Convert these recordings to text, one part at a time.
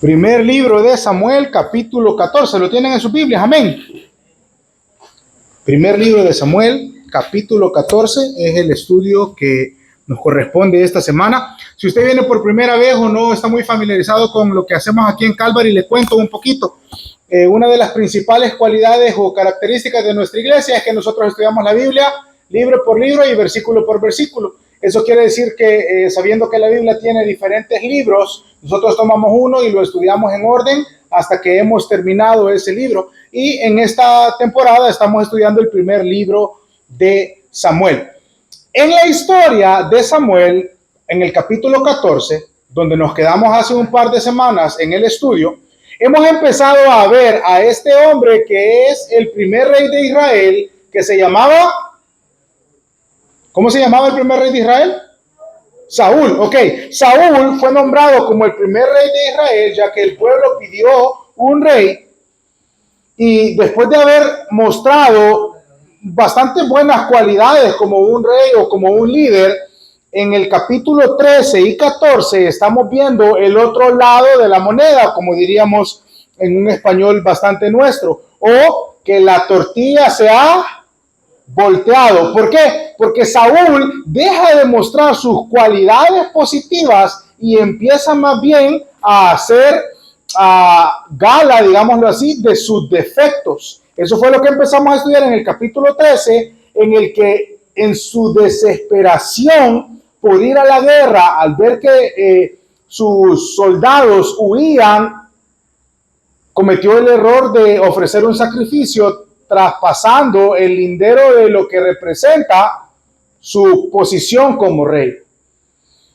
Primer libro de Samuel, capítulo 14. ¿Lo tienen en sus Biblias? Amén. Primer libro de Samuel, capítulo 14, es el estudio que nos corresponde esta semana. Si usted viene por primera vez o no está muy familiarizado con lo que hacemos aquí en Calvary, le cuento un poquito. Una de las principales cualidades o características de nuestra iglesia es que nosotros estudiamos la Biblia libro por libro y versículo por versículo. Eso quiere decir que sabiendo que la Biblia tiene diferentes libros, nosotros tomamos uno y lo estudiamos en orden hasta que hemos terminado ese libro. Y en esta temporada estamos estudiando el primer libro de Samuel. En la historia de Samuel, en el capítulo 14, donde nos quedamos hace un par de semanas en el estudio, hemos empezado a ver a este hombre que es el primer rey de Israel, que se llamaba... ¿Cómo se llamaba el primer rey de Israel? Saúl. Ok, Saúl fue nombrado como el primer rey de Israel, ya que el pueblo pidió un rey. Y después de haber mostrado bastante buenas cualidades como un rey o como un líder, en el capítulo 13 y 14 estamos viendo el otro lado de la moneda, como diríamos en un español bastante nuestro, o que la tortilla se ha volteado. ¿Por qué? Porque Saúl deja de mostrar sus cualidades positivas y empieza más bien a hacer gala, digámoslo así, de sus defectos. Eso fue lo que empezamos a estudiar en el capítulo 13, en el que en su desesperación por ir a la guerra, al ver que sus soldados huían, cometió el error de ofrecer un sacrificio traspasando el lindero de lo que representa su posición como rey.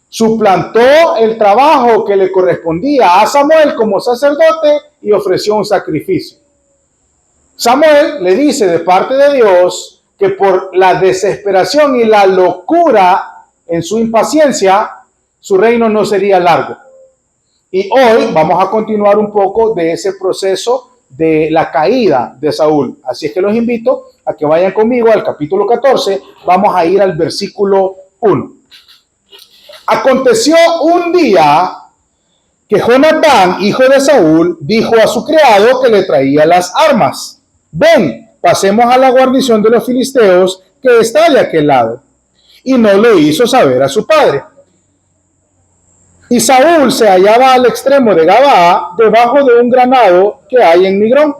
Suplantó el trabajo que le correspondía a Samuel como sacerdote y ofreció un sacrificio. Samuel le dice de parte de Dios que por la desesperación y la locura en su impaciencia, su reino no sería largo. Y hoy vamos a continuar un poco de ese proceso de la caída de Saúl. Así es que los invito a que vayan conmigo al capítulo 14. Vamos a ir al versículo 1. Aconteció un día que Jonatán, hijo de Saúl, dijo a su criado que le traía las armas: ven, pasemos a la guarnición de los filisteos que está de aquel lado. Y no lo hizo saber a su padre. Y Saúl se hallaba al extremo de Gabaa, debajo de un granado que hay en Migrón.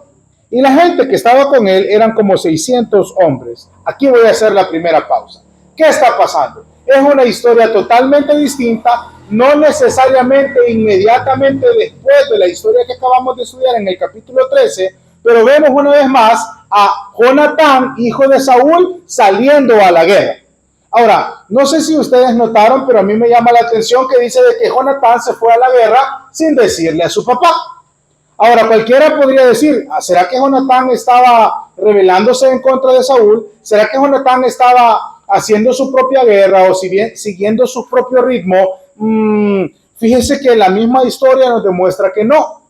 Y la gente que estaba con él eran como 600 hombres. Aquí voy a hacer la primera pausa. ¿Qué está pasando? Es una historia totalmente distinta, no necesariamente inmediatamente después de la historia que acabamos de estudiar en el capítulo 13, pero vemos una vez más a Jonatán, hijo de Saúl, saliendo a la guerra. Ahora, no sé si ustedes notaron, pero a mí me llama la atención que dice de que Jonatán se fue a la guerra sin decirle a su papá. Ahora, cualquiera podría decir, ¿será que Jonatán estaba rebelándose en contra de Saúl? ¿Será que Jonatán estaba haciendo su propia guerra o si bien siguiendo su propio ritmo? Fíjense que la misma historia nos demuestra que no.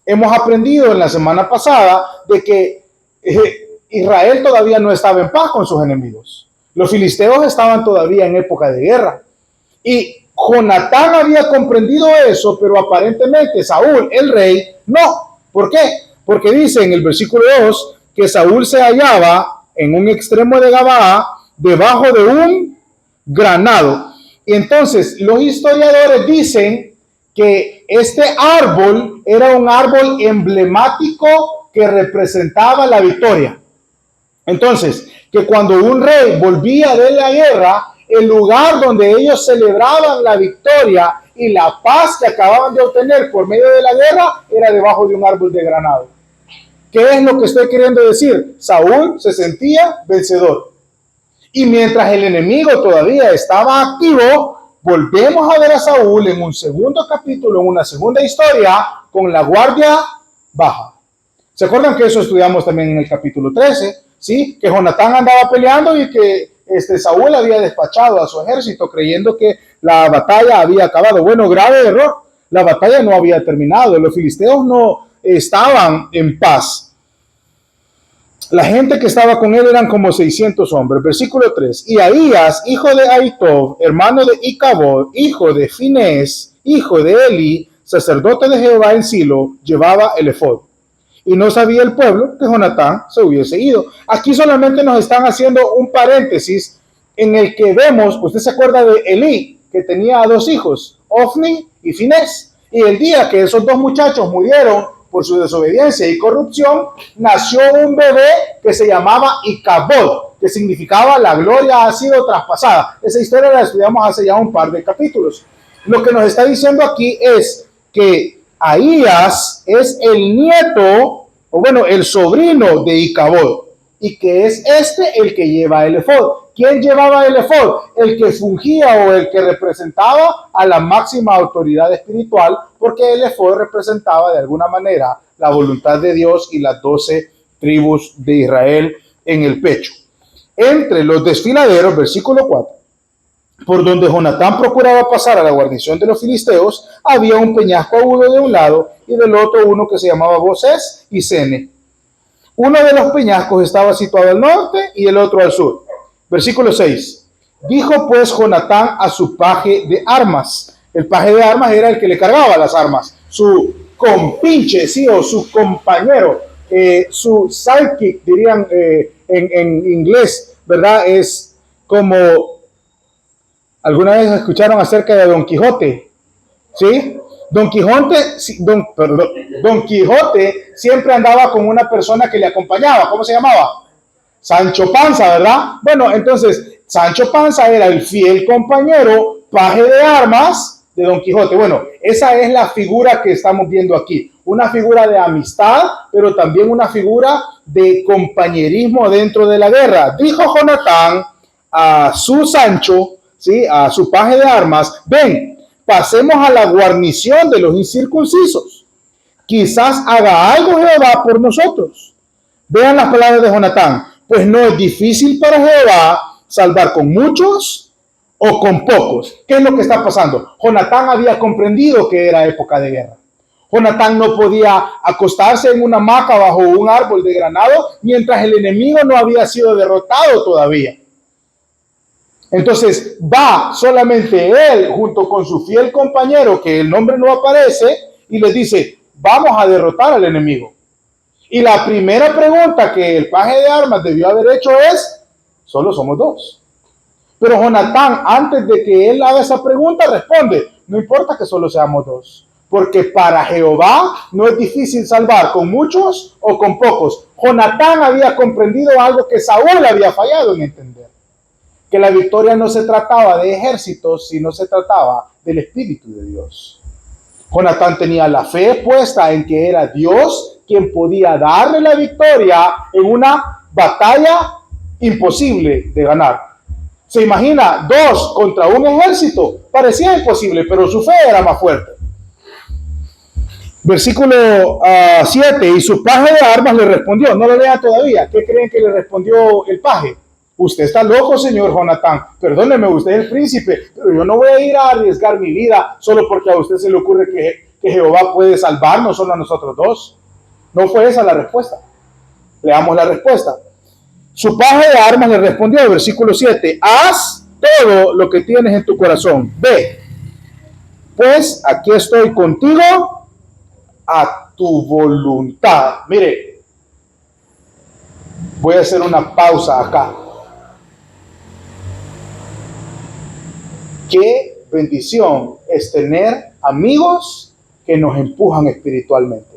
Hemos aprendido en la semana pasada de que Israel todavía no estaba en paz con sus enemigos. Los filisteos estaban todavía en época de guerra. Y Jonatán había comprendido eso, pero aparentemente Saúl, el rey, no. ¿Por qué? Porque dice en el versículo 2 que Saúl se hallaba en un extremo de Gabaa, debajo de un granado. Y entonces los historiadores dicen que este árbol era un árbol emblemático que representaba la victoria. Entonces, que cuando un rey volvía de la guerra, el lugar donde ellos celebraban la victoria y la paz que acababan de obtener por medio de la guerra era debajo de un árbol de granado. ¿Qué es lo que estoy queriendo decir? Saúl se sentía vencedor. Y mientras el enemigo todavía estaba activo, volvemos a ver a Saúl en un segundo capítulo, en una segunda historia, con la guardia baja. ¿Se acuerdan que eso estudiamos también en el capítulo 13? ¿Sí? Que Jonatán andaba peleando y que Saúl había despachado a su ejército creyendo que la batalla había acabado. Bueno, grave error. La batalla no había terminado. Los filisteos no estaban en paz. La gente que estaba con él eran como 600 hombres. Versículo 3. Y Ahías, hijo de Ahitob, hermano de Icabod, hijo de Finés, hijo de Eli, sacerdote de Jehová en Silo, llevaba el efod. Y no sabía el pueblo que Jonatán se hubiese ido. Aquí solamente nos están haciendo un paréntesis en el que vemos, usted se acuerda de Elí, que tenía dos hijos, Ofni y Finés. Y el día que esos dos muchachos murieron por su desobediencia y corrupción, nació un bebé que se llamaba Icabod, que significaba la gloria ha sido traspasada. Esa historia la estudiamos hace ya un par de capítulos. Lo que nos está diciendo aquí es que Ahías es el nieto, o bueno, el sobrino de Icabod, y que es el que lleva el efod. ¿Quién llevaba el efod? El que fungía o el que representaba a la máxima autoridad espiritual, porque el efod representaba de alguna manera la voluntad de Dios y las 12 tribus de Israel en el pecho. Entre los desfiladeros, versículo 4, por donde Jonatán procuraba pasar a la guarnición de los filisteos, había un peñasco agudo de un lado y del otro uno que se llamaba Bosés y Sene. Uno de los peñascos estaba situado al norte y el otro al sur. Versículo 6. Dijo pues Jonatán a su paje de armas. El paje de armas era el que le cargaba las armas. Su compinche, sí, o su compañero, su sidekick, dirían en inglés, ¿verdad? Es como, ¿alguna vez escucharon acerca de Don Quijote? ¿Sí? Don Quijote siempre andaba con una persona que le acompañaba. ¿Cómo se llamaba? Sancho Panza, ¿verdad? Bueno, entonces, Sancho Panza era el fiel compañero, paje de armas de Don Quijote. Bueno, esa es la figura que estamos viendo aquí. Una figura de amistad, pero también una figura de compañerismo dentro de la guerra. Dijo Jonatán a su Sancho, ¿sí? A su paje de armas, ven, pasemos a la guarnición de los incircuncisos. Quizás haga algo Jehová por nosotros. Vean las palabras de Jonatán. Pues no es difícil para Jehová salvar con muchos o con pocos. ¿Qué es lo que está pasando? Jonatán había comprendido que era época de guerra. Jonatán no podía acostarse en una hamaca bajo un árbol de granado mientras el enemigo no había sido derrotado todavía. Entonces va solamente él junto con su fiel compañero, que el nombre no aparece, y les dice, vamos a derrotar al enemigo. Y la primera pregunta que el paje de armas debió haber hecho es, solo somos dos. Pero Jonatán, antes de que él haga esa pregunta, responde, no importa que solo seamos dos, porque para Jehová no es difícil salvar con muchos o con pocos. Jonatán había comprendido algo que Saúl había fallado en entender, que la victoria no se trataba de ejércitos, sino se trataba del Espíritu de Dios. Jonatán tenía la fe puesta en que era Dios quien podía darle la victoria en una batalla imposible de ganar. Se imagina, 2 contra un ejército, parecía imposible, pero su fe era más fuerte. Versículo 7, y su paje de armas le respondió, no lo lea todavía, ¿qué creen que le respondió el paje? Usted está loco, señor Jonatán, perdóneme, usted es el príncipe, pero yo no voy a ir a arriesgar mi vida solo porque a usted se le ocurre que Jehová puede salvarnos solo a nosotros dos. No fue esa la respuesta. Leamos la respuesta. Su paje de armas le respondió, versículo 7, haz todo lo que tienes en tu corazón, ve, pues aquí estoy contigo a tu voluntad. Mire, voy a hacer una pausa acá. Qué bendición es tener amigos que nos empujan espiritualmente.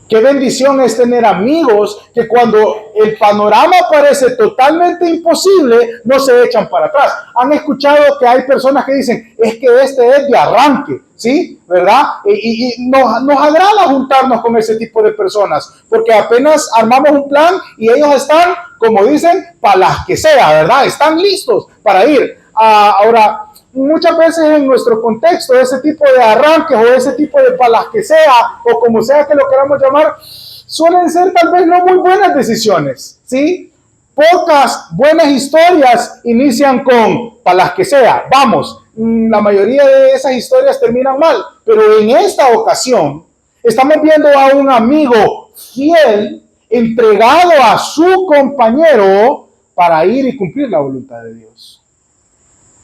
Qué bendición es tener amigos que cuando el panorama parece totalmente imposible, no se echan para atrás. Han escuchado que hay personas que dicen, es que este es de arranque, ¿sí? ¿Verdad? Y nos agrada juntarnos con ese tipo de personas, porque apenas armamos un plan y ellos están, como dicen, para las que sea, ¿verdad? Están listos para ir. Ahora, muchas veces en nuestro contexto, ese tipo de arranques o ese tipo de palas que sea, o como sea que lo queramos llamar, suelen ser tal vez no muy buenas decisiones, ¿sí? Pocas buenas historias inician con palas que sea. Vamos, la mayoría de esas historias terminan mal, pero en esta ocasión estamos viendo a un amigo fiel, entregado a su compañero para ir y cumplir la voluntad de Dios.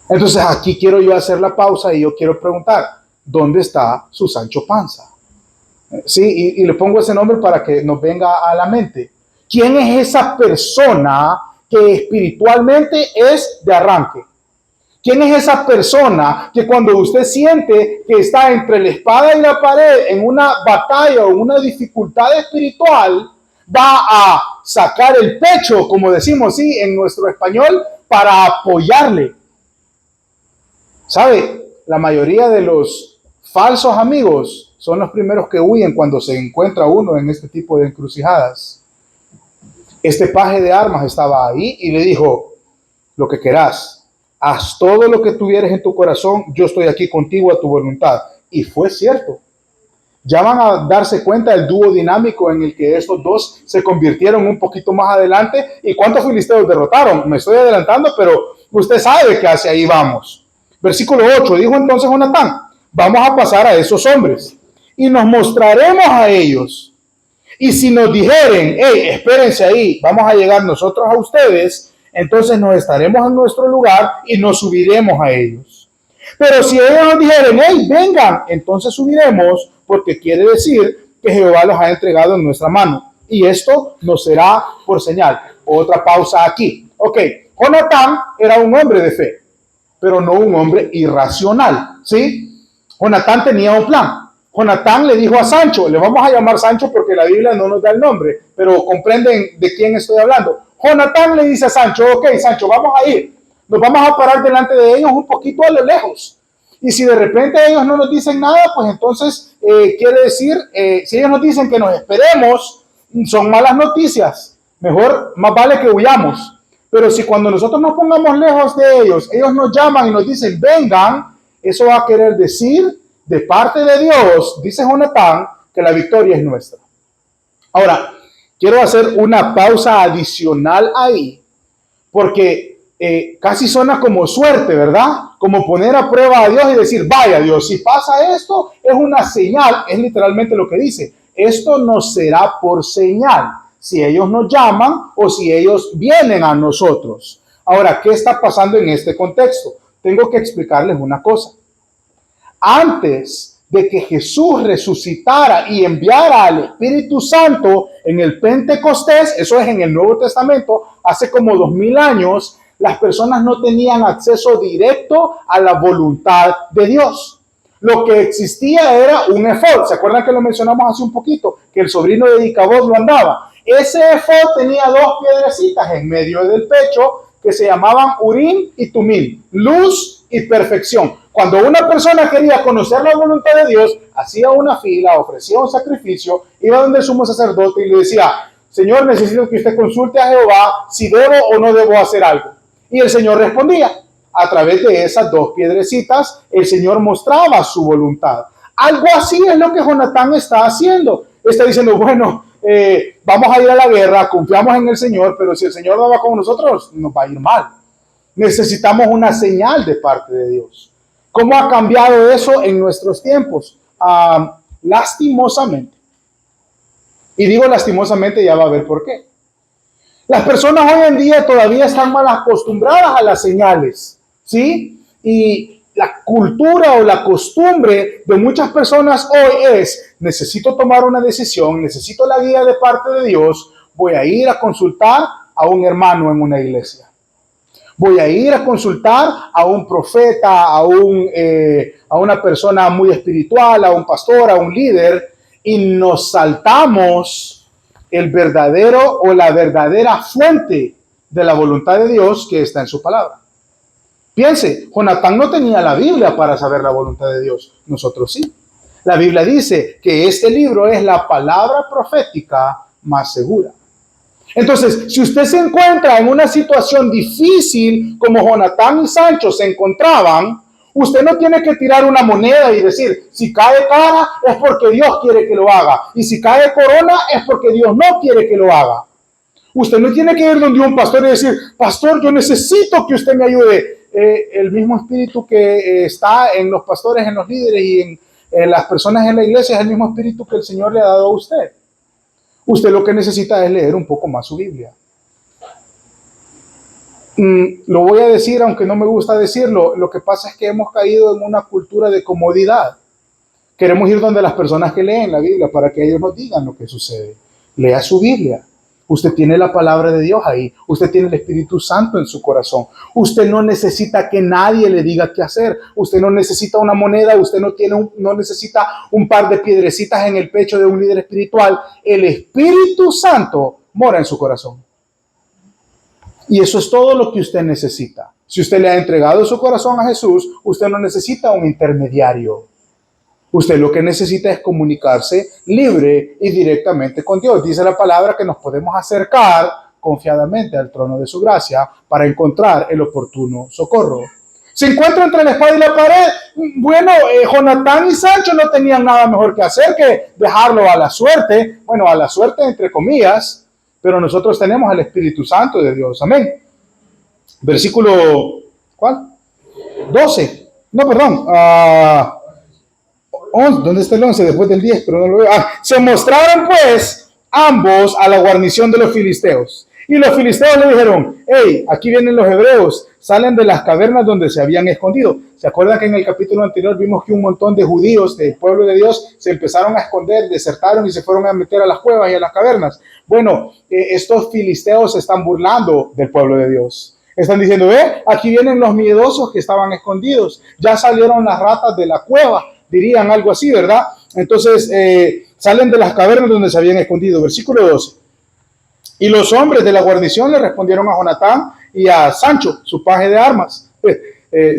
Entonces aquí quiero yo hacer la pausa y yo quiero preguntar, ¿dónde está su Sancho Panza? Sí, y le pongo ese nombre para que nos venga a la mente. ¿Quién es esa persona que espiritualmente es de arranque? ¿Quién es esa persona que cuando usted siente que está entre la espada y la pared en una batalla o una dificultad espiritual, va a sacar el pecho, como decimos sí, en nuestro español, para apoyarle? ¿Sabe? La mayoría de los falsos amigos son los primeros que huyen cuando se encuentra uno en este tipo de encrucijadas. Este paje de armas estaba ahí y le dijo, lo que querás, haz todo lo que tuvieres en tu corazón, yo estoy aquí contigo a tu voluntad. Y fue cierto. Ya van a darse cuenta del dúo dinámico en el que estos dos se convirtieron un poquito más adelante. ¿Y cuántos filisteos derrotaron? Me estoy adelantando, pero usted sabe que hacia ahí vamos. Versículo 8, dijo entonces Jonatán, vamos a pasar a esos hombres y nos mostraremos a ellos. Y si nos dijeren, hey, espérense ahí, vamos a llegar nosotros a ustedes, entonces nos estaremos en nuestro lugar y nos subiremos a ellos. Pero si ellos nos dijeren, hey, vengan, entonces subiremos, porque quiere decir que Jehová los ha entregado en nuestra mano. Y esto nos será por señal. Otra pausa aquí. Ok, Jonatán era un hombre de fe, pero no un hombre irracional, ¿sí? Jonatán tenía un plan. Jonatán le dijo a Sancho, le vamos a llamar Sancho porque la Biblia no nos da el nombre, pero comprenden de quién estoy hablando. Jonatán le dice a Sancho, ok, Sancho, vamos a ir. Nos vamos a parar delante de ellos un poquito a lo lejos. Y si de repente ellos no nos dicen nada, pues entonces quiere decir, si ellos nos dicen que nos esperemos, son malas noticias. Mejor, más vale que huyamos. Pero si cuando nosotros nos pongamos lejos de ellos, ellos nos llaman y nos dicen, vengan, eso va a querer decir de parte de Dios, dice Jonatán, que la victoria es nuestra. Ahora, quiero hacer una pausa adicional ahí, porque casi suena como suerte, ¿verdad? Como poner a prueba a Dios y decir, vaya Dios, si pasa esto, es una señal, es literalmente lo que dice. Esto nos será por señal, si ellos nos llaman o si ellos vienen a nosotros. Ahora, ¿qué está pasando en este contexto? Tengo que explicarles una cosa. Antes de que Jesús resucitara y enviara al Espíritu Santo en el Pentecostés, eso es en el Nuevo Testamento, hace como 2000 años, las personas no tenían acceso directo a la voluntad de Dios. Lo que existía era un efod. ¿Se acuerdan que lo mencionamos hace un poquito? Que el sobrino de Icabod lo andaba. Ese efod tenía dos piedrecitas en medio del pecho que se llamaban Urim y Tumim, luz y perfección. Cuando una persona quería conocer la voluntad de Dios, hacía una fila, ofrecía un sacrificio, iba donde el sumo sacerdote y le decía, Señor, necesito que usted consulte a Jehová si debo o no debo hacer algo. Y el Señor respondía. A través de esas dos piedrecitas, el Señor mostraba su voluntad. Algo así es lo que Jonatán está haciendo. Está diciendo, bueno, vamos a ir a la guerra, confiamos en el Señor, pero si el Señor no va con nosotros, nos va a ir mal. Necesitamos una señal de parte de Dios. ¿Cómo ha cambiado eso en nuestros tiempos? Lastimosamente. Y digo lastimosamente, ya va a ver por qué. Las personas hoy en día todavía están mal acostumbradas a las señales, ¿sí? Y la cultura o la costumbre de muchas personas hoy es, necesito tomar una decisión, necesito la guía de parte de Dios, voy a ir a consultar a un hermano en una iglesia. Voy a ir a consultar a un profeta, a una persona muy espiritual, a un pastor, a un líder, y nos saltamos el verdadero o la verdadera fuente de la voluntad de Dios que está en su palabra. Piense, Jonatán no tenía la Biblia para saber la voluntad de Dios. Nosotros sí. La Biblia dice que este libro es la palabra profética más segura. Entonces, si usted se encuentra en una situación difícil como Jonatán y Sancho se encontraban, usted no tiene que tirar una moneda y decir, si cae cara es porque Dios quiere que lo haga. Y si cae corona es porque Dios no quiere que lo haga. Usted no tiene que ir donde un pastor y decir, pastor, yo necesito que usted me ayude. El mismo espíritu que está en los pastores, en los líderes y en las personas en la iglesia es el mismo espíritu que el Señor le ha dado a usted. Usted lo que necesita es leer un poco más su Biblia. Lo voy a decir, aunque no me gusta decirlo, lo que pasa es que hemos caído en una cultura de comodidad. Queremos ir donde las personas que leen la Biblia para que ellos nos digan lo que sucede. Lea su Biblia. Usted tiene la palabra de Dios ahí. Usted tiene el Espíritu Santo en su corazón. Usted no necesita que nadie le diga qué hacer. Usted no necesita una moneda. Usted no necesita un par de piedrecitas en el pecho de un líder espiritual. El Espíritu Santo mora en su corazón. Y eso es todo lo que usted necesita. Si usted le ha entregado su corazón a Jesús, usted no necesita un intermediario. Usted lo que necesita es comunicarse libre y directamente con Dios. Dice la palabra que nos podemos acercar confiadamente al trono de su gracia para encontrar el oportuno socorro. Se encuentra entre la espada y la pared. Bueno, Jonatán y Sancho no tenían nada mejor que hacer que dejarlo a la suerte. Bueno, a la suerte entre comillas, pero nosotros tenemos el Espíritu Santo de Dios. Amén. Versículo, ¿cuál? 12. No, perdón. 11, ¿dónde está el 11? Después del 10, pero no lo veo. Se mostraron pues ambos a la guarnición de los filisteos. Y los filisteos le dijeron, hey, aquí vienen los hebreos, salen de las cavernas donde se habían escondido. ¿Se acuerdan que en el capítulo anterior vimos que un montón de judíos del pueblo de Dios se empezaron a esconder, desertaron y se fueron a meter a las cuevas y a las cavernas? Bueno, estos filisteos se están burlando del pueblo de Dios. Están diciendo, aquí vienen los miedosos que estaban escondidos. Ya salieron las ratas de la cueva. Dirían algo así, ¿verdad? Entonces, salen de las cavernas donde se habían escondido. Versículo 12. Y los hombres de la guarnición le respondieron a Jonatán y a Sancho, su paje de armas.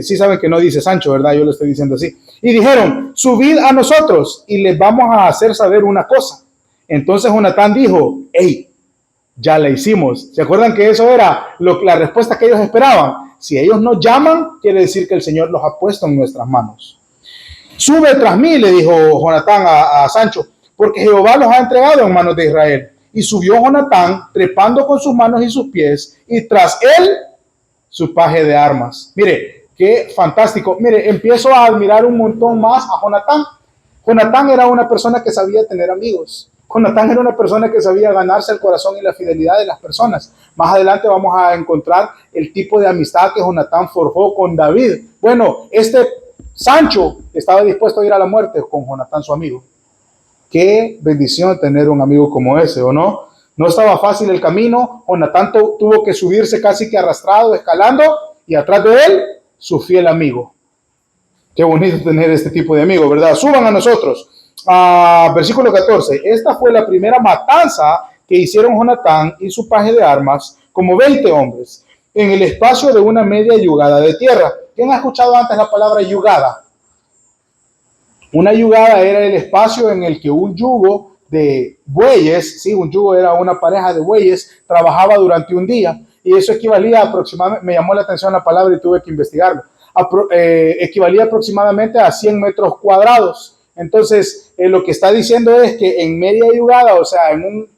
Sí saben que no dice Sancho, ¿verdad? Yo lo estoy diciendo así. Y dijeron, subid a nosotros y les vamos a hacer saber una cosa. Entonces Jonatán dijo, hey, ya la hicimos. ¿Se acuerdan que eso era la respuesta que ellos esperaban? Si ellos nos llaman, quiere decir que el Señor los ha puesto en nuestras manos. Sube tras mí, le dijo Jonatán a Sancho, porque Jehová los ha entregado en manos de Israel. Y subió Jonatán, trepando con sus manos y sus pies, y tras él, su paje de armas. Mire, qué fantástico. Mire, empiezo a admirar un montón más a Jonatán. Jonatán era una persona que sabía tener amigos. Jonatán era una persona que sabía ganarse el corazón y la fidelidad de las personas. Más adelante vamos a encontrar el tipo de amistad que Jonatán forjó con David. Bueno, Sancho estaba dispuesto a ir a la muerte con Jonatán, su amigo. Qué bendición tener un amigo como ese, ¿o no? No estaba fácil el camino. Jonatán tuvo que subirse casi que arrastrado, escalando, y atrás de él, su fiel amigo. Qué bonito tener este tipo de amigos, ¿verdad? Suban a nosotros. Versículo 14. Esta fue la primera matanza que hicieron Jonatán y su paje de armas, como 20 hombres, en el espacio de una media yugada de tierra. ¿Quién ha escuchado antes la palabra yugada? Una yugada era el espacio en el que un yugo de bueyes, sí, un yugo era una pareja de bueyes, trabajaba durante un día, y eso equivalía aproximadamente, me llamó la atención la palabra y tuve que investigarlo, equivalía aproximadamente a 100 metros cuadrados. Entonces, lo que está diciendo es que en media yugada, o sea, en un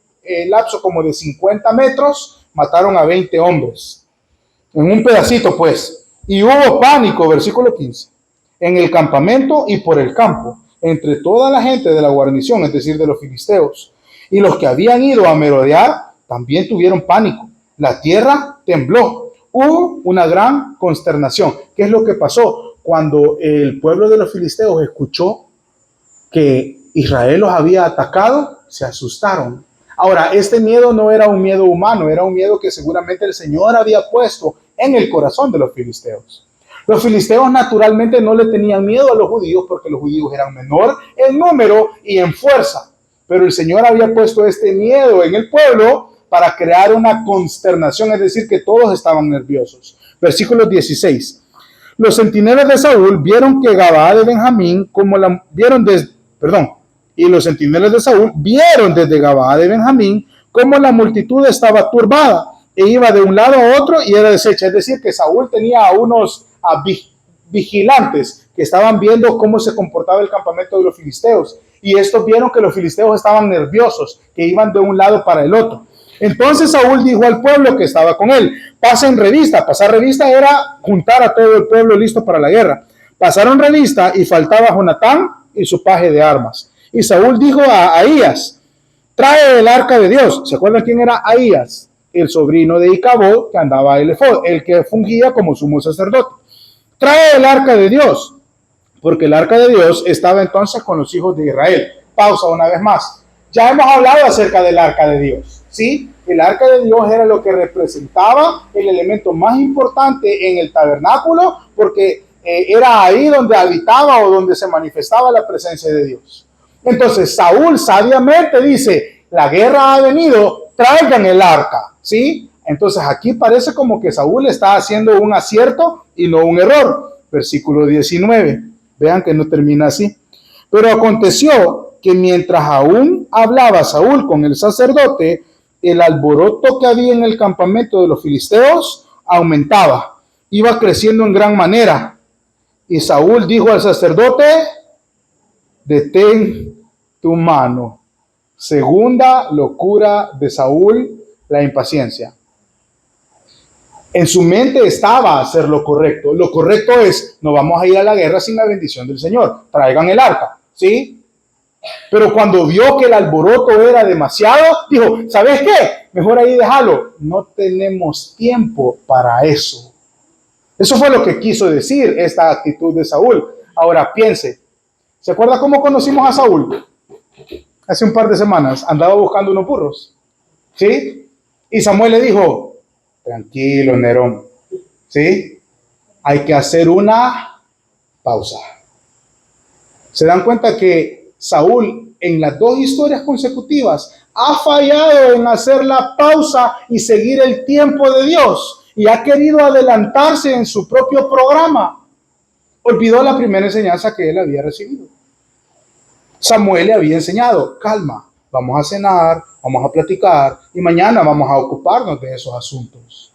lapso como de 50 metros, mataron a 20 hombres. En un pedacito, pues. Y hubo pánico, versículo 15, en el campamento y por el campo, entre toda la gente de la guarnición, es decir, de los filisteos. Y los que habían ido a merodear también tuvieron pánico. La tierra tembló. Hubo una gran consternación. ¿Qué es lo que pasó? Cuando el pueblo de los filisteos escuchó que Israel los había atacado, se asustaron. Ahora, este miedo no era un miedo humano, era un miedo que seguramente el Señor había puesto en el corazón de los filisteos. Los filisteos naturalmente no le tenían miedo a los judíos porque los judíos eran menor en número y en fuerza. Pero el Señor había puesto este miedo en el pueblo para crear una consternación, es decir, que todos estaban nerviosos. Versículo 16. Los centinelas de Saúl vieron que Gabaa de Benjamín, y los centinelas de Saúl vieron desde Gabaa de Benjamín cómo la multitud estaba turbada e iba de un lado a otro y era deshecha. Es decir, que Saúl tenía a unos vigilantes que estaban viendo cómo se comportaba el campamento de los filisteos. Y estos vieron que los filisteos estaban nerviosos, que iban de un lado para el otro. Entonces Saúl dijo al pueblo que estaba con él, pasen revista. Pasar revista era juntar a todo el pueblo listo para la guerra. Pasaron revista y faltaba Jonatán y su paje de armas. Y Saúl dijo a Ahías, trae el arca de Dios. ¿Se acuerdan quién era Ahías? El sobrino de Icabod, que andaba el efod, el que fungía como sumo sacerdote. Trae el arca de Dios, porque el arca de Dios estaba entonces con los hijos de Israel. Pausa una vez más. Ya hemos hablado acerca del arca de Dios, ¿sí? El arca de Dios era lo que representaba el elemento más importante en el tabernáculo, porque era ahí donde habitaba o donde se manifestaba la presencia de Dios. Entonces Saúl sabiamente dice, la guerra ha venido, traigan el arca, ¿sí? Entonces aquí parece como que Saúl está haciendo un acierto y no un error. Versículo 19. Vean que no termina así. Pero aconteció que mientras aún hablaba Saúl con el sacerdote, el alboroto que había en el campamento de los filisteos aumentaba, iba creciendo en gran manera. Y Saúl dijo al sacerdote, detén tu mano. Segunda locura de Saúl, la impaciencia. En su mente estaba hacer lo correcto. Lo correcto es, no vamos a ir a la guerra sin la bendición del Señor. Traigan el arca, ¿sí? Pero cuando vio que el alboroto era demasiado, dijo, ¿sabes qué? Mejor ahí déjalo. No tenemos tiempo para eso. Eso fue lo que quiso decir esta actitud de Saúl. Ahora piense, ¿se acuerda cómo conocimos a Saúl? Hace un par de semanas andaba buscando unos burros, ¿sí? Y Samuel le dijo, tranquilo, Nerón, ¿sí? Hay que hacer una pausa. ¿Se dan cuenta que Saúl en las dos historias consecutivas ha fallado en hacer la pausa y seguir el tiempo de Dios? Y ha querido adelantarse en su propio programa. Olvidó la primera enseñanza que él había recibido. Samuel le había enseñado, calma, vamos a cenar, vamos a platicar y mañana vamos a ocuparnos de esos asuntos.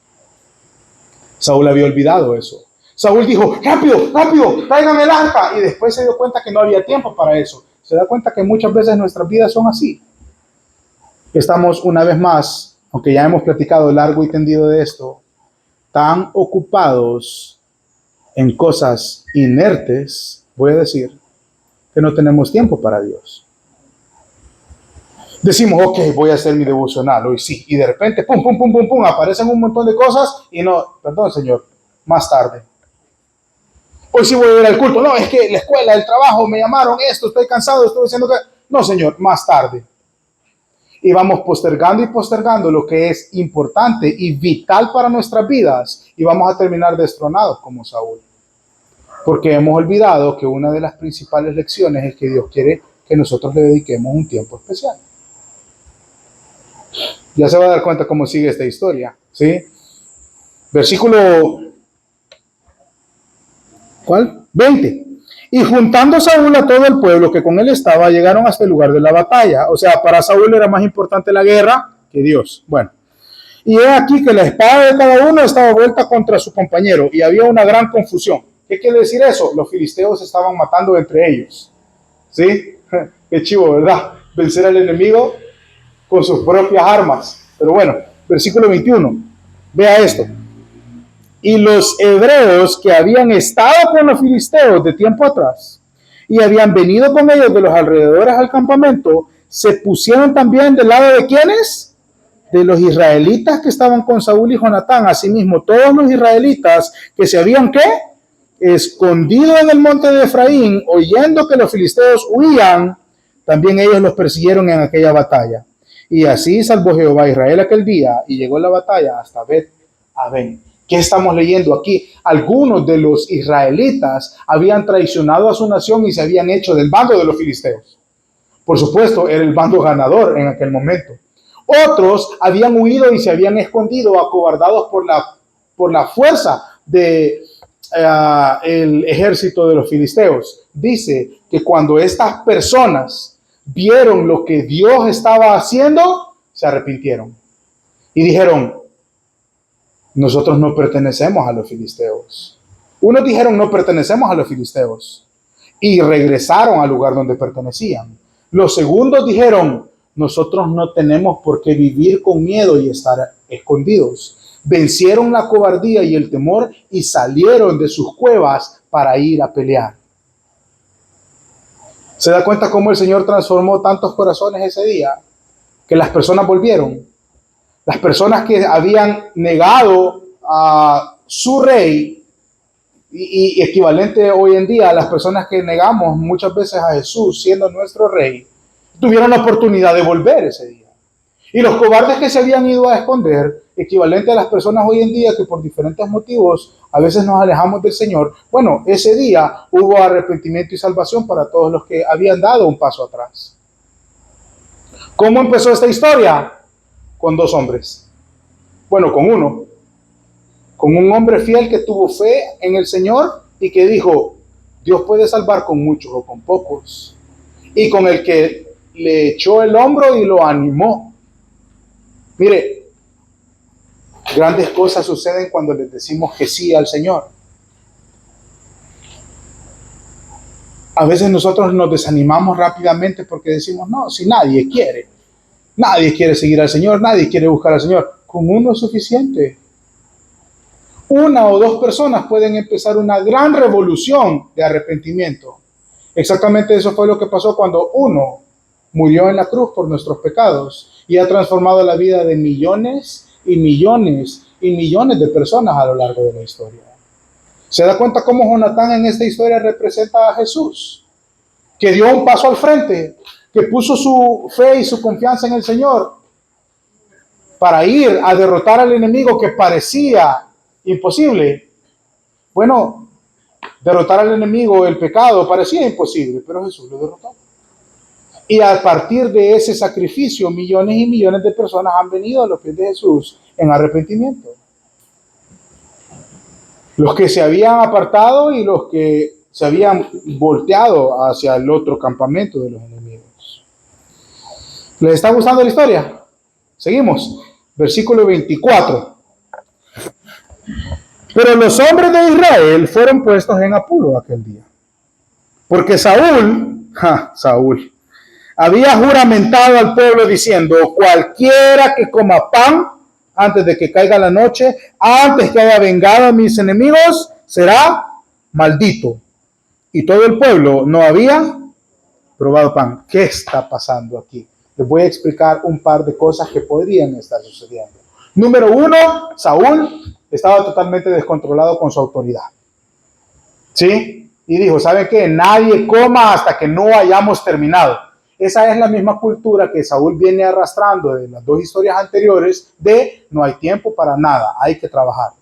Saúl había olvidado eso. Saúl dijo, rápido, rápido, tráigame el arca. Y después se dio cuenta que no había tiempo para eso. Se da cuenta que muchas veces nuestras vidas son así. Estamos una vez más, aunque ya hemos platicado largo y tendido de esto, tan ocupados en cosas inertes, voy a decir, que no tenemos tiempo para Dios. Decimos, ok, voy a hacer mi devocional hoy sí, y de repente, pum, pum, pum, pum, pum, aparecen un montón de cosas y no, perdón, Señor, más tarde. Hoy sí voy a ir al culto, no, es que la escuela, el trabajo, me llamaron esto, estoy cansado, estoy diciendo que, no, Señor, más tarde. Y vamos postergando y postergando lo que es importante y vital para nuestras vidas y vamos a terminar destronados como Saúl. Porque hemos olvidado que una de las principales lecciones es que Dios quiere que nosotros le dediquemos un tiempo especial. Ya se va a dar cuenta cómo sigue esta historia, ¿sí? Versículo, ¿cuál? 20. Y juntando Saúl a todo el pueblo que con él estaba, llegaron hasta el lugar de la batalla. O sea, para Saúl era más importante la guerra que Dios. Bueno, y he aquí que la espada de cada uno estaba vuelta contra su compañero y había una gran confusión. ¿Qué quiere decir eso? Los filisteos estaban matando entre ellos. ¿Sí? Qué chivo, ¿verdad? Vencer al enemigo con sus propias armas. Pero bueno, versículo 21. Vea esto. Y los hebreos que habían estado con los filisteos de tiempo atrás y habían venido con ellos de los alrededores al campamento, se pusieron también del lado de ¿quiénes? De los israelitas que estaban con Saúl y Jonatán. Asimismo, todos los israelitas que se habían, ¿qué? Escondido en el monte de Efraín, oyendo que los filisteos huían, también ellos los persiguieron en aquella batalla. Y así salvó Jehová a Israel aquel día, y llegó la batalla hasta Bet-Aven. ¿Qué estamos leyendo aquí? Algunos de los israelitas habían traicionado a su nación y se habían hecho del bando de los filisteos. Por supuesto, era el bando ganador en aquel momento. Otros habían huido y se habían escondido, acobardados por la fuerza de el ejército de los filisteos. Dice que cuando estas personas vieron lo que Dios estaba haciendo, se arrepintieron y dijeron, nosotros no pertenecemos a los filisteos. Unos dijeron, no pertenecemos a los filisteos, y regresaron al lugar donde pertenecían. Los segundos dijeron, nosotros no tenemos por qué vivir con miedo y estar escondidos. Vencieron la cobardía y el temor y salieron de sus cuevas para ir a pelear. ¿Se da cuenta cómo el Señor transformó tantos corazones ese día? Que las personas volvieron. Las personas que habían negado a su rey y equivalente hoy en día a las personas que negamos muchas veces a Jesús siendo nuestro rey, tuvieron la oportunidad de volver ese día. Y los cobardes que se habían ido a esconder, equivalente a las personas hoy en día que por diferentes motivos a veces nos alejamos del Señor, bueno, ese día hubo arrepentimiento y salvación para todos los que habían dado un paso atrás. ¿Cómo empezó esta historia? Con dos hombres. Bueno, con uno. Con un hombre fiel que tuvo fe en el Señor y que dijo, Dios puede salvar con muchos o con pocos. Y con el que le echó el hombro y lo animó. Mire, grandes cosas suceden cuando les decimos que sí al Señor. A veces nosotros nos desanimamos rápidamente porque decimos, no, si nadie quiere seguir al Señor, nadie quiere buscar al Señor. Con uno es suficiente. Una o dos personas pueden empezar una gran revolución de arrepentimiento. Exactamente eso fue lo que pasó cuando uno murió en la cruz por nuestros pecados y ha transformado la vida de millones y millones y millones de personas a lo largo de la historia. ¿Se da cuenta cómo Jonatán en esta historia representa a Jesús? Que dio un paso al frente, que puso su fe y su confianza en el Señor para ir a derrotar al enemigo que parecía imposible. Bueno, derrotar al enemigo, el pecado, parecía imposible, pero Jesús lo derrotó. Y a partir de ese sacrificio, millones y millones de personas han venido a los pies de Jesús en arrepentimiento. Los que se habían apartado y los que se habían volteado hacia el otro campamento de los enemigos. ¿Les está gustando la historia? Seguimos. Versículo 24. Pero los hombres de Israel fueron puestos en apuro aquel día. Porque Saúl había juramentado al pueblo diciendo, cualquiera que coma pan antes de que caiga la noche, antes que haya vengado a mis enemigos, será maldito. Y todo el pueblo no había probado pan. ¿Qué está pasando aquí? Les voy a explicar un par de cosas que podrían estar sucediendo. Número uno, Saúl estaba totalmente descontrolado con su autoridad. ¿Sí? Y dijo, ¿saben qué? Nadie coma hasta que no hayamos terminado. Esa es la misma cultura que Saúl viene arrastrando de las dos historias anteriores de no hay tiempo para nada, hay que trabajar.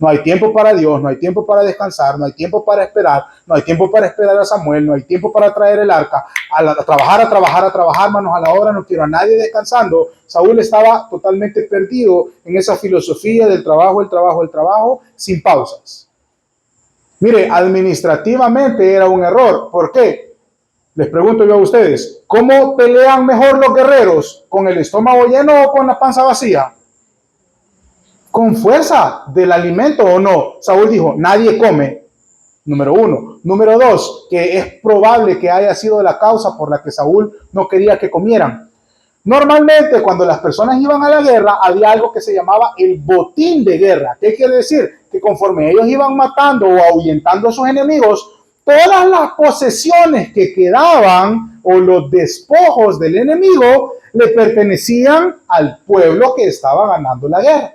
No hay tiempo para Dios, no hay tiempo para descansar, no hay tiempo para esperar, no hay tiempo para esperar a Samuel, no hay tiempo para traer el arca, a trabajar, manos a la obra, no quiero a nadie descansando. Saúl estaba totalmente perdido en esa filosofía del trabajo, sin pausas. Mire, administrativamente era un error. ¿Por qué? Les pregunto yo a ustedes, ¿cómo pelean mejor los guerreros? ¿Con el estómago lleno o con la panza vacía? Con fuerza del alimento o no. Saúl dijo, nadie come. Número uno. Número dos, que es probable que haya sido la causa por la que Saúl no quería que comieran. Normalmente cuando las personas iban a la guerra había algo que se llamaba el botín de guerra. ¿Qué quiere decir? Que conforme ellos iban matando o ahuyentando a sus enemigos, todas las posesiones que quedaban o los despojos del enemigo le pertenecían al pueblo que estaba ganando la guerra.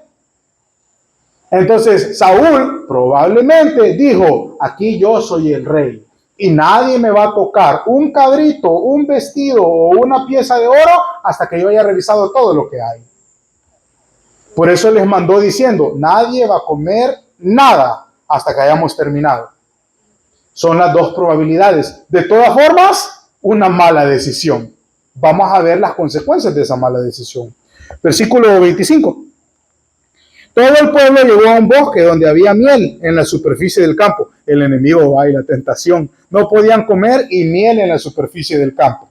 Entonces Saúl probablemente dijo, aquí yo soy el rey y nadie me va a tocar un cabrito, un vestido o una pieza de oro hasta que yo haya revisado todo lo que hay. Por eso les mandó diciendo, nadie va a comer nada hasta que hayamos terminado. Son las dos probabilidades. De todas formas, una mala decisión. Vamos a ver las consecuencias de esa mala decisión. Versículo 25. Todo el pueblo llegó a un bosque donde había miel en la superficie del campo. El enemigo va y la tentación. No podían comer y miel en la superficie del campo.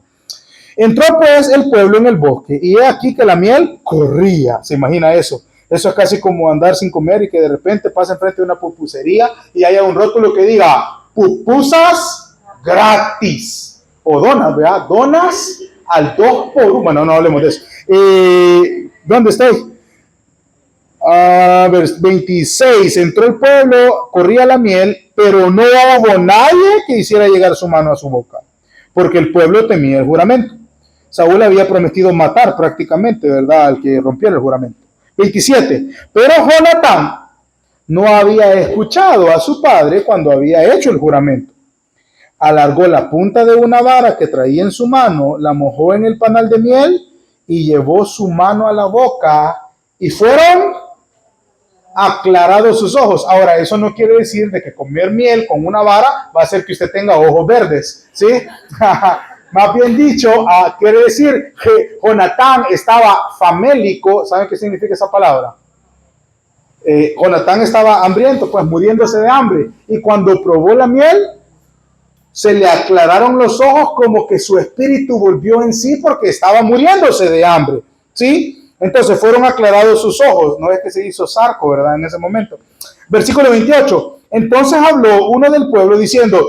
Entró pues el pueblo en el bosque y he aquí que la miel corría. ¿Se imagina eso? Eso es casi como andar sin comer y que de repente pasa enfrente de una pupusería y haya un rótulo que diga pupusas gratis. O donas, ¿verdad? Donas al 2 por 1. Bueno, no hablemos de eso. ¿Dónde estoy? 26. Entró el pueblo, corría la miel, pero no hubo nadie que hiciera llegar su mano a su boca, porque el pueblo temía el juramento. Saúl había prometido matar prácticamente, ¿verdad?, al que rompiera el juramento. 27. Pero Jonatán no había escuchado a su padre cuando había hecho el juramento. Alargó la punta de una vara que traía en su mano, la mojó en el panal de miel y llevó su mano a la boca y fueron aclarados sus ojos. Ahora, eso no quiere decir de que comer miel con una vara va a hacer que usted tenga ojos verdes, ¿sí? Más bien dicho, quiere decir que Jonatán estaba famélico. ¿Saben qué significa esa palabra? Jonatán estaba hambriento, pues muriéndose de hambre. Y cuando probó la miel, se le aclararon los ojos, como que su espíritu volvió en sí porque estaba muriéndose de hambre, ¿sí? Entonces fueron aclarados sus ojos. No es que se hizo zarco, ¿verdad? En ese momento. Versículo 28. Entonces habló uno del pueblo diciendo: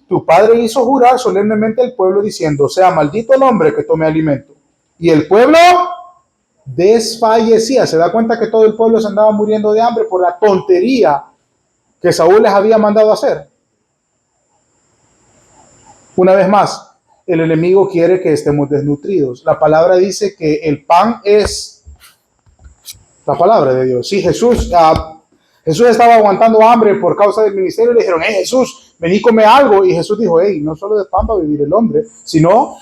tu padre hizo jurar solemnemente al pueblo diciendo: sea maldito el hombre que tome alimento. Y el pueblo desfallecía. Se da cuenta que todo el pueblo se andaba muriendo de hambre por la tontería que Saúl les había mandado hacer. Una vez más, el enemigo quiere que estemos desnutridos. La palabra dice que el pan es la palabra de Dios. Sí, Jesús estaba aguantando hambre por causa del ministerio y le dijeron: Jesús, vení, come algo. Y Jesús dijo: no solo de pan va a vivir el hombre, sino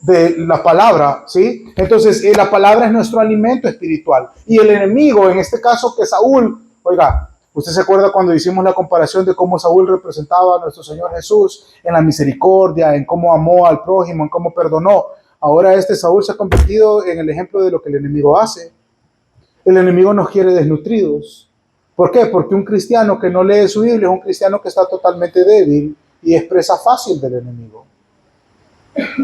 de la palabra, ¿sí? Entonces, la palabra es nuestro alimento espiritual. Y el enemigo, en este caso que Saúl, oiga, ¿usted se acuerda cuando hicimos la comparación de cómo Saúl representaba a nuestro Señor Jesús en la misericordia, en cómo amó al prójimo, en cómo perdonó? Ahora Saúl se ha convertido en el ejemplo de lo que el enemigo hace. El enemigo nos quiere desnutridos. ¿Por qué? Porque un cristiano que no lee su Biblia es un cristiano que está totalmente débil y es presa fácil del enemigo.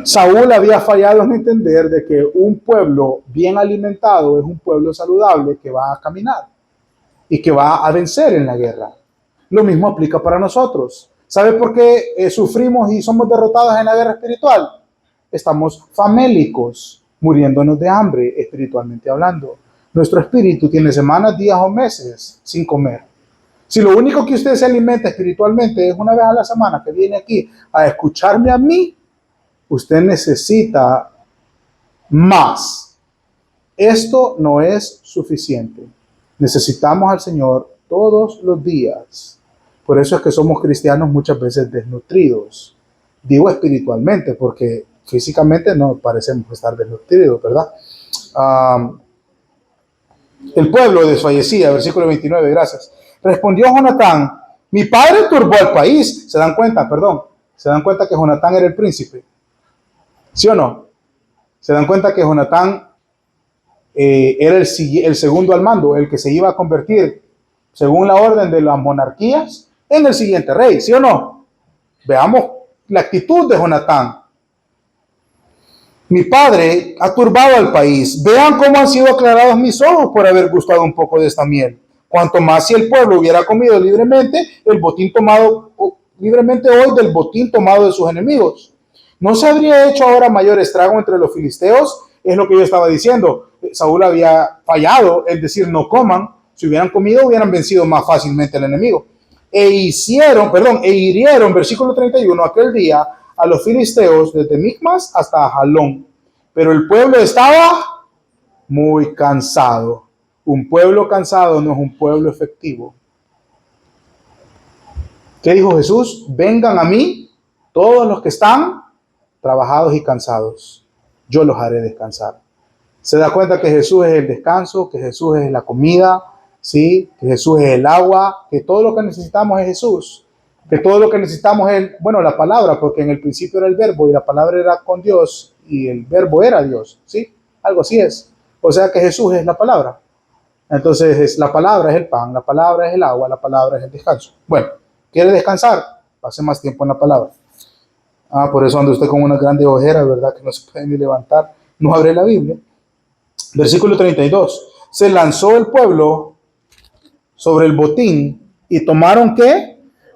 Saúl había fallado en entender de que un pueblo bien alimentado es un pueblo saludable que va a caminar y que va a vencer en la guerra. Lo mismo aplica para nosotros. ¿Sabe por qué sufrimos y somos derrotados en la guerra espiritual? Estamos famélicos, muriéndonos de hambre espiritualmente hablando. Nuestro espíritu tiene semanas, días o meses sin comer. Si lo único que usted se alimenta espiritualmente es una vez a la semana que viene aquí a escucharme a mí, usted necesita más. Esto no es suficiente. Necesitamos al Señor todos los días. Por eso es que somos cristianos muchas veces desnutridos. Digo espiritualmente, porque físicamente no parecemos estar desnutridos, ¿verdad? El pueblo desfallecía, versículo 29, gracias. Respondió Jonatán: mi padre turbó al país. ¿Se dan cuenta? Perdón. ¿Se dan cuenta que Jonatán era el príncipe? ¿Sí o no? ¿Se dan cuenta que Jonatán era el segundo al mando, el que se iba a convertir, según la orden de las monarquías, en el siguiente rey? ¿Sí o no? Veamos la actitud de Jonatán. Mi padre ha turbado al país. Vean cómo han sido aclarados mis ojos por haber gustado un poco de esta miel. Cuanto más si el pueblo hubiera comido libremente el botín tomado libremente hoy del botín tomado de sus enemigos. ¿No se habría hecho ahora mayor estrago entre los filisteos? Es lo que yo estaba diciendo. Saúl había fallado, es decir, no coman. Si hubieran comido, hubieran vencido más fácilmente al enemigo. E hirieron, versículo 31, aquel día a los filisteos desde Micmas hasta Jalón. Pero el pueblo estaba muy cansado. Un pueblo cansado no es un pueblo efectivo. ¿Qué dijo Jesús? Vengan a mí todos los que están trabajados y cansados. Yo los haré descansar. Se da cuenta que Jesús es el descanso, que Jesús es la comida, ¿sí? Que Jesús es el agua, que todo lo que necesitamos es Jesús. Que todo lo que necesitamos es, la palabra, porque en el principio era el verbo y la palabra era con Dios y el verbo era Dios, ¿sí? Algo así es. O sea que Jesús es la palabra. Entonces la palabra es el pan, la palabra es el agua, la palabra es el descanso. Bueno, ¿quiere descansar? Pase más tiempo en la palabra. Por eso anda usted con una grande ojera, ¿verdad? Que no se puede ni levantar. No abre la Biblia. Versículo 32. Se lanzó el pueblo sobre el botín y tomaron ¿qué?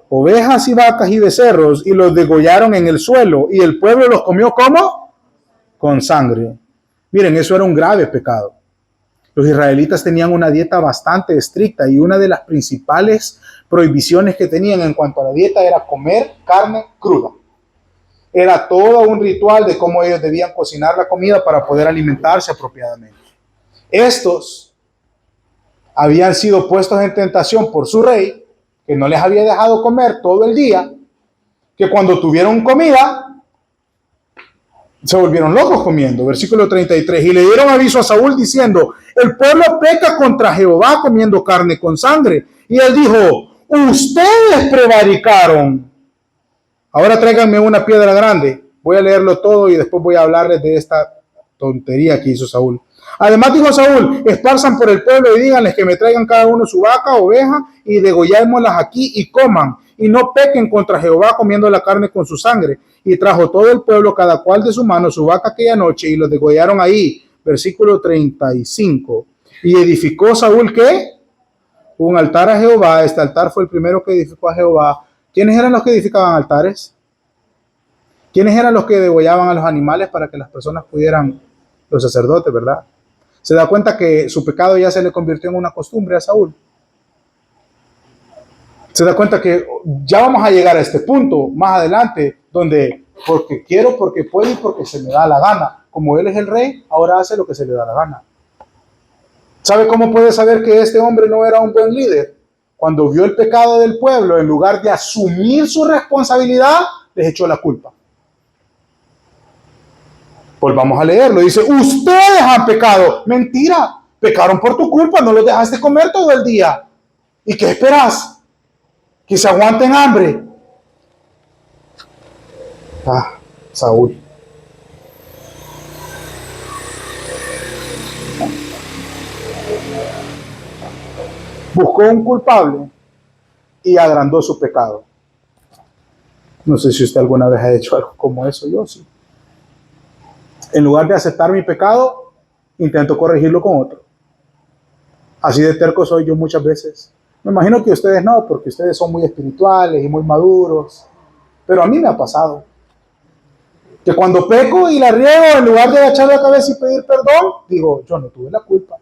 Ovejas y vacas y becerros y los degollaron en el suelo y el pueblo los comió ¿cómo? Con sangre. Miren, eso era un grave pecado. Los israelitas tenían una dieta bastante estricta y una de las principales prohibiciones que tenían en cuanto a la dieta era comer carne cruda. Era todo un ritual de cómo ellos debían cocinar la comida para poder alimentarse apropiadamente. Estos habían sido puestos en tentación por su rey, que no les había dejado comer todo el día, que cuando tuvieron comida, se volvieron locos comiendo. Versículo 33. Y le dieron aviso a Saúl diciendo: el pueblo peca contra Jehová comiendo carne con sangre. Y él dijo: ustedes prevaricaron. Ahora tráiganme una piedra grande. Voy a leerlo todo y después voy a hablarles de esta tontería que hizo Saúl. Además dijo Saúl: esparzan por el pueblo y díganles que me traigan cada uno su vaca, oveja, y degollémoslas aquí y coman, y no pequen contra Jehová comiendo la carne con su sangre. Y trajo todo el pueblo, cada cual de su mano, su vaca aquella noche, y los degollaron ahí. Versículo 35. Y edificó Saúl, ¿qué? Un altar a Jehová. Este altar fue el primero que edificó a Jehová. ¿Quiénes eran los que edificaban altares? ¿Quiénes eran los que degollaban a los animales para que las personas pudieran? Los sacerdotes, ¿verdad? Se da cuenta que su pecado ya se le convirtió en una costumbre a Saúl. Se da cuenta que ya vamos a llegar a este punto más adelante, donde porque quiero, porque puedo y porque se me da la gana. Como él es el rey, ahora hace lo que se le da la gana. ¿Sabe cómo puede saber que este hombre no era un buen líder? Cuando vio el pecado del pueblo, en lugar de asumir su responsabilidad, les echó la culpa. Volvamos a leerlo. Dice: ustedes han pecado. Mentira. Pecaron por tu culpa. No los dejaste comer todo el día. ¿Y qué esperas? Que se aguanten hambre. Saúl. Buscó un culpable y agrandó su pecado. No sé si usted alguna vez ha hecho algo como eso. Yo sí. En lugar de aceptar mi pecado, intento corregirlo con otro. Así de terco soy yo muchas veces. Me imagino que ustedes no, porque ustedes son muy espirituales y muy maduros. Pero a mí me ha pasado que cuando peco y la riego, en lugar de agachar la cabeza y pedir perdón, digo: yo no tuve la culpa.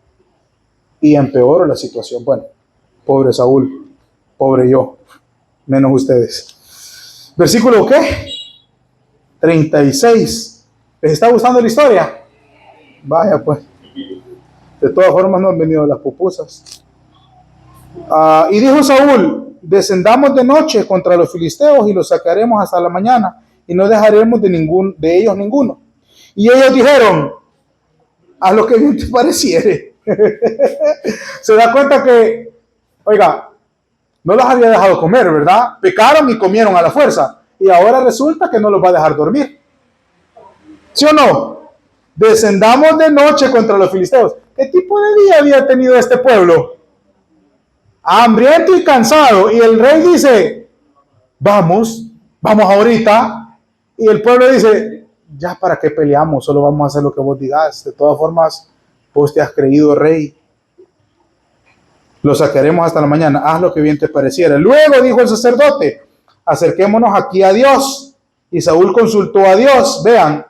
Y empeoro la situación. Bueno, pobre Saúl, pobre yo, menos ustedes. Versículo ¿qué? 36. ¿Les está gustando la historia? Vaya pues. De todas formas no han venido las pupusas. Y dijo Saúl: descendamos de noche contra los filisteos y los sacaremos hasta la mañana, y no dejaremos de ellos ninguno. Y ellos dijeron: haz lo que bien te pareciere. Se da cuenta que, oiga, no los había dejado comer, ¿verdad? Pecaron y comieron a la fuerza. Y ahora resulta que no los va a dejar dormir. ¿Sí o no? Descendamos de noche contra los filisteos. ¿Qué tipo de día había tenido este pueblo? Hambriento y cansado. Y el rey dice: vamos ahorita. Y el pueblo dice: ya, ¿para qué peleamos? Solo vamos a hacer lo que vos digas. De todas formas, vos te has creído rey. Lo sacaremos hasta la mañana. Haz lo que bien te pareciera. Luego dijo el sacerdote: acerquémonos aquí a Dios. Y Saúl consultó a Dios. Vean,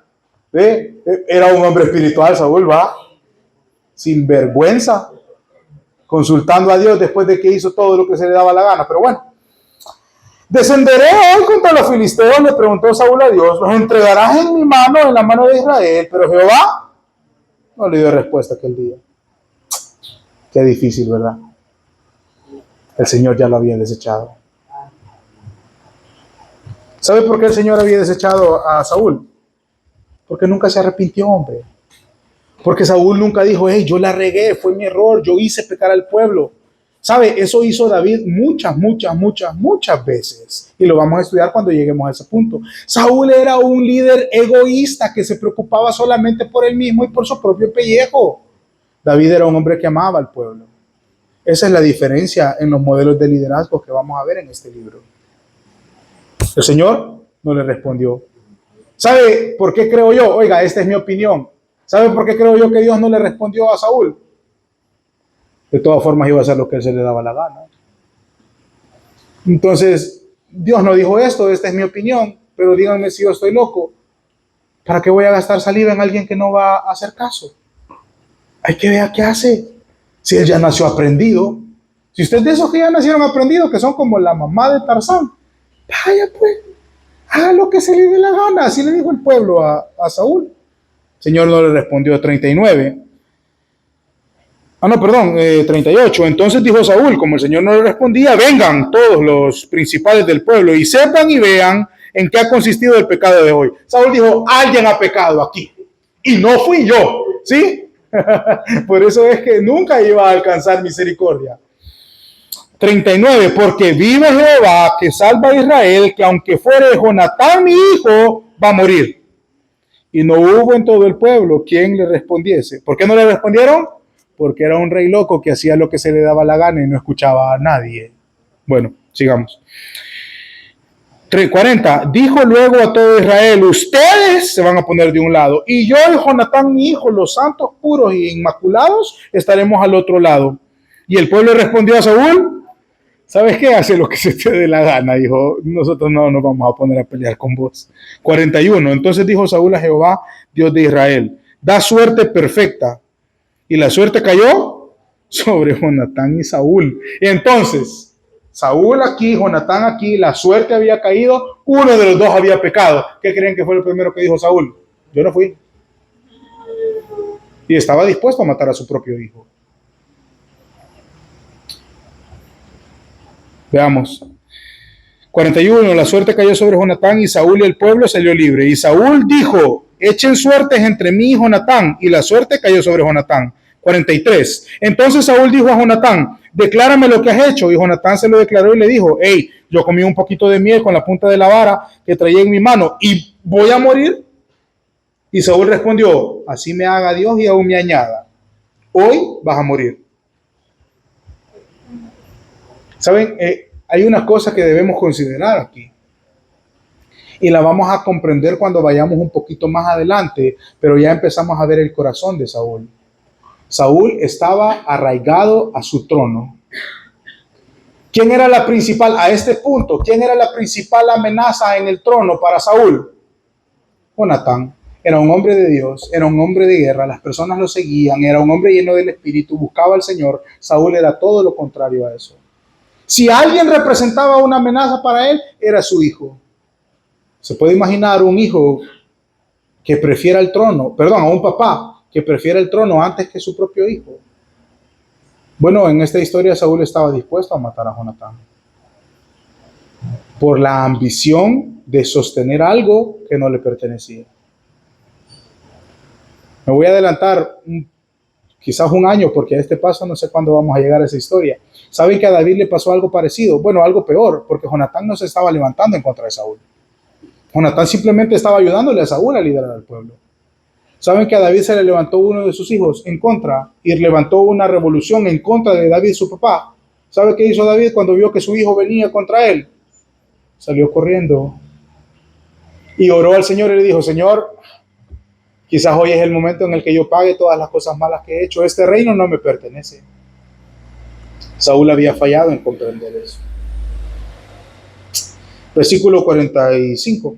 era un hombre espiritual Saúl, va, sin vergüenza, consultando a Dios después de que hizo todo lo que se le daba la gana. Pero bueno, descenderé hoy contra los filisteos, le preguntó Saúl a Dios: los entregarás en mi mano, en la mano de Israel. Pero Jehová no le dio respuesta aquel día. Qué difícil, ¿verdad? El Señor ya lo había desechado. ¿Sabe por qué el Señor había desechado a Saúl? Porque nunca se arrepintió, hombre. Porque Saúl nunca dijo: hey, yo la regué, fue mi error, yo hice pecar al pueblo. ¿Sabe? Eso hizo David muchas veces. Y lo vamos a estudiar cuando lleguemos a ese punto. Saúl era un líder egoísta que se preocupaba solamente por él mismo y por su propio pellejo. David era un hombre que amaba al pueblo. Esa es la diferencia en los modelos de liderazgo que vamos a ver en este libro. El Señor no le respondió. ¿Sabe por qué creo yo? Oiga, esta es mi opinión. ¿Sabe por qué creo yo que Dios no le respondió a Saúl? De todas formas iba a hacer lo que él se le daba la gana. Entonces, Dios no dijo esto, esta es mi opinión, pero díganme si yo estoy loco. ¿Para qué voy a gastar saliva en alguien que no va a hacer caso? Hay que ver qué hace. Si él ya nació aprendido. Si usted es de esos que ya nacieron aprendidos, que son como la mamá de Tarzán, vaya pues, haga lo que se le dé la gana. Así le dijo el pueblo a Saúl. El Señor no le respondió. 39. No, perdón, 38. Entonces dijo Saúl, como el Señor no le respondía, vengan todos los principales del pueblo y sepan y vean en qué ha consistido el pecado de hoy. Saúl dijo, alguien ha pecado aquí y no fui yo, ¿sí? Por eso es que nunca iba a alcanzar misericordia. 39, porque vive Jehová que salva a Israel, que aunque fuere Jonatán mi hijo, va a morir. Y no hubo en todo el pueblo quien le respondiese. ¿Por qué no le respondieron? Porque era un rey loco que hacía lo que se le daba la gana y no escuchaba a nadie. Bueno, sigamos. 40. Dijo luego a todo Israel, ustedes se van a poner de un lado, y yo y Jonatán mi hijo, los santos puros y inmaculados, estaremos al otro lado. Y el pueblo respondió a Saúl, ¿sabes qué? Hace lo que se te dé la gana, dijo, nosotros no nos vamos a poner a pelear con vos. 41. Entonces dijo Saúl a Jehová, Dios de Israel, da suerte perfecta. Y la suerte cayó sobre Jonatán y Saúl. Y entonces, Saúl aquí, Jonatán aquí, la suerte había caído, uno de los dos había pecado. ¿Qué creen que fue lo primero que dijo Saúl? Yo no fui. Y estaba dispuesto a matar a su propio hijo. Veamos. 41. La suerte cayó sobre Jonatán y Saúl y el pueblo salió libre. Y Saúl dijo, echen suertes entre mí y Jonatán. Y la suerte cayó sobre Jonatán. 43. Entonces Saúl dijo a Jonatán, declárame lo que has hecho. Y Jonatán se lo declaró y le dijo, hey, yo comí un poquito de miel con la punta de la vara que traía en mi mano y voy a morir. Y Saúl respondió, así me haga Dios y aún me añada, hoy vas a morir. ¿Saben? Hay una cosa que debemos considerar aquí. Y la vamos a comprender cuando vayamos un poquito más adelante, pero ya empezamos a ver el corazón de Saúl. Saúl estaba arraigado a su trono. ¿Quién era la principal, a este punto, quién era la principal amenaza en el trono para Saúl? Jonatán. Era un hombre de Dios, era un hombre de guerra, las personas lo seguían, era un hombre lleno del Espíritu, buscaba al Señor. Saúl era todo lo contrario a eso. Si alguien representaba una amenaza para él, era su hijo. Se puede imaginar un hijo que prefiera el trono, perdón, a un papá que prefiera el trono antes que su propio hijo. Bueno, en esta historia Saúl estaba dispuesto a matar a Jonatán por la ambición de sostener algo que no le pertenecía. Me voy a adelantar quizás un año, porque a este paso no sé cuándo vamos a llegar a esa historia. ¿Saben que a David le pasó algo parecido? Bueno, algo peor, porque Jonatán no se estaba levantando en contra de Saúl. Jonatán simplemente estaba ayudándole a Saúl a liderar al pueblo. ¿Saben que a David se le levantó uno de sus hijos en contra y levantó una revolución en contra de David, su papá? ¿Sabe qué hizo David cuando vio que su hijo venía contra él? Salió corriendo y oró al Señor y le dijo, Señor, quizás hoy es el momento en el que yo pague todas las cosas malas que he hecho. Este reino no me pertenece. Saúl había fallado en comprender eso. Versículo 45.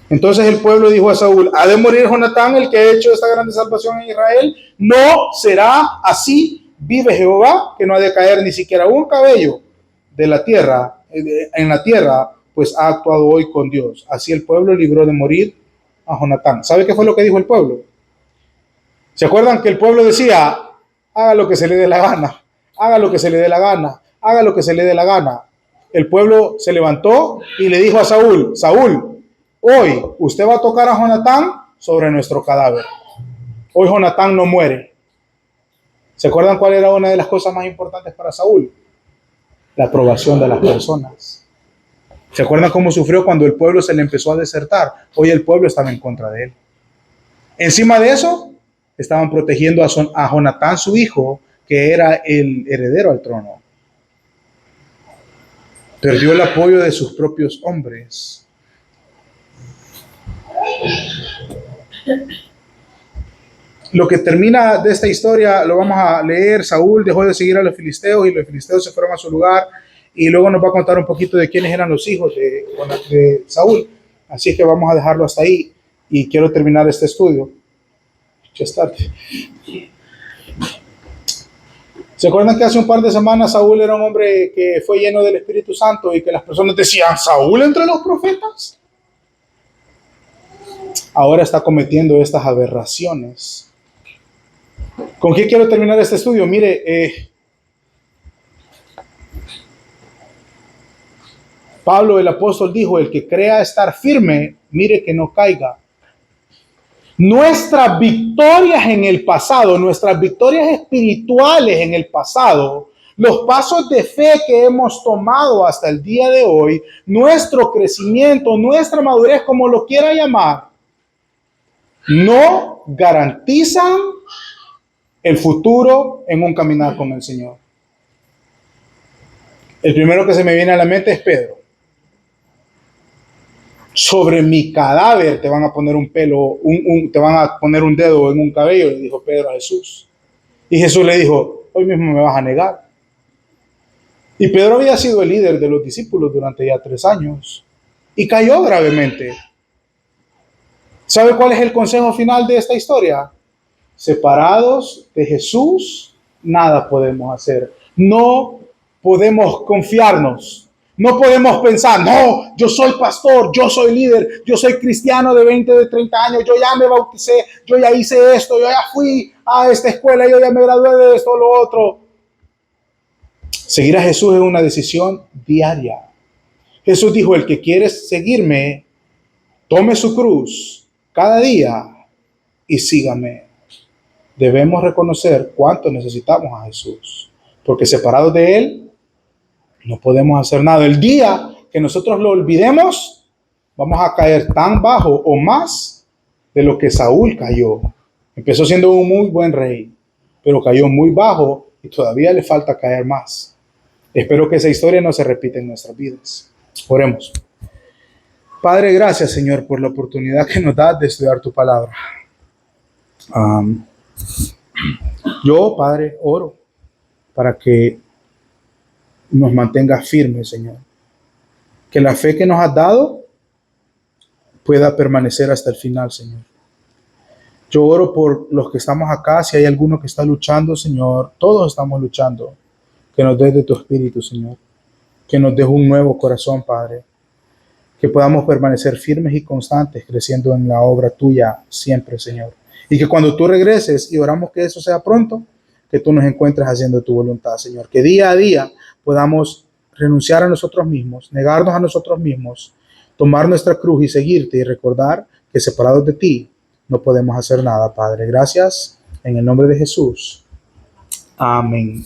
Entonces el pueblo dijo a Saúl, ¿ha de morir Jonatán, el que ha hecho esta grande salvación en Israel? No será así, vive Jehová, que no ha de caer ni siquiera un cabello de la tierra, en la tierra, pues ha actuado hoy con Dios. Así el pueblo libró de morir a Jonatán. ¿Sabe qué fue lo que dijo el pueblo? ¿Se acuerdan que el pueblo decía, haga lo que se le dé la gana, haga lo que se le dé la gana, haga lo que se le dé la gana? El pueblo se levantó y le dijo a Saúl, Saúl, hoy usted va a tocar a Jonatán sobre nuestro cadáver. Hoy Jonatán no muere. ¿Se acuerdan cuál era una de las cosas más importantes para Saúl? La aprobación de las personas. ¿Se acuerdan cómo sufrió cuando el pueblo se le empezó a desertar? Hoy el pueblo estaba en contra de él. Encima de eso, estaban protegiendo a Jonatán, su hijo, que era el heredero al trono. Perdió el apoyo de sus propios hombres. Lo que termina de esta historia lo vamos a leer. Saúl dejó de seguir a los filisteos y los filisteos se fueron a su lugar, y luego nos va a contar un poquito de quiénes eran los hijos de Saúl. Así que vamos a dejarlo hasta ahí y quiero terminar este estudio. Ya es tarde. ¿Se acuerdan que hace un par de semanas Saúl era un hombre que fue lleno del Espíritu Santo y que las personas decían, ¿Saúl entre los profetas? Ahora está cometiendo estas aberraciones. ¿Con qué quiero terminar este estudio? Mire, Pablo el apóstol dijo, el que crea estar firme, mire que no caiga. Nuestras victorias en el pasado, nuestras victorias espirituales en el pasado, los pasos de fe que hemos tomado hasta el día de hoy, nuestro crecimiento, nuestra madurez, como lo quiera llamar, no garantizan el futuro en un caminar con el Señor. El primero que se me viene a la mente es Pedro. Sobre mi cadáver te van a poner un pelo, te van a poner un dedo en un cabello, le dijo Pedro a Jesús. Y Jesús le dijo, hoy mismo me vas a negar. Y Pedro había sido el líder de los discípulos durante ya 3 años y cayó gravemente. ¿Sabe cuál es el consejo final de esta historia? Separados de Jesús, nada podemos hacer. No podemos confiarnos. No podemos pensar, no, yo soy pastor, yo soy líder, yo soy cristiano de 20, de 30 años, yo ya me bauticé, yo ya hice esto, yo ya fui a esta escuela, yo ya me gradué de esto, lo otro. Seguir a Jesús es una decisión diaria. Jesús dijo, el que quiere seguirme, tome su cruz cada día y sígame. Debemos reconocer cuánto necesitamos a Jesús, porque separados de Él, no podemos hacer nada. El día que nosotros lo olvidemos, vamos a caer tan bajo o más de lo que Saúl cayó. Empezó siendo un muy buen rey, pero cayó muy bajo y todavía le falta caer más. Espero que esa historia no se repita en nuestras vidas. Oremos. Padre, gracias, Señor, por la oportunidad que nos das de estudiar tu palabra. Yo, Padre, oro para que nos mantenga firmes, Señor. Que la fe que nos has dado pueda permanecer hasta el final, Señor. Yo oro por los que estamos acá, si hay alguno que está luchando, Señor, todos estamos luchando. Que nos des de tu espíritu, Señor. Que nos des un nuevo corazón, Padre. Que podamos permanecer firmes y constantes, creciendo en la obra tuya siempre, Señor. Y que cuando tú regreses, y oramos que eso sea pronto, que tú nos encuentres haciendo tu voluntad, Señor. Que día a día podamos renunciar a nosotros mismos, negarnos a nosotros mismos, tomar nuestra cruz y seguirte y recordar que separados de ti no podemos hacer nada, Padre. Gracias en el nombre de Jesús. Amén.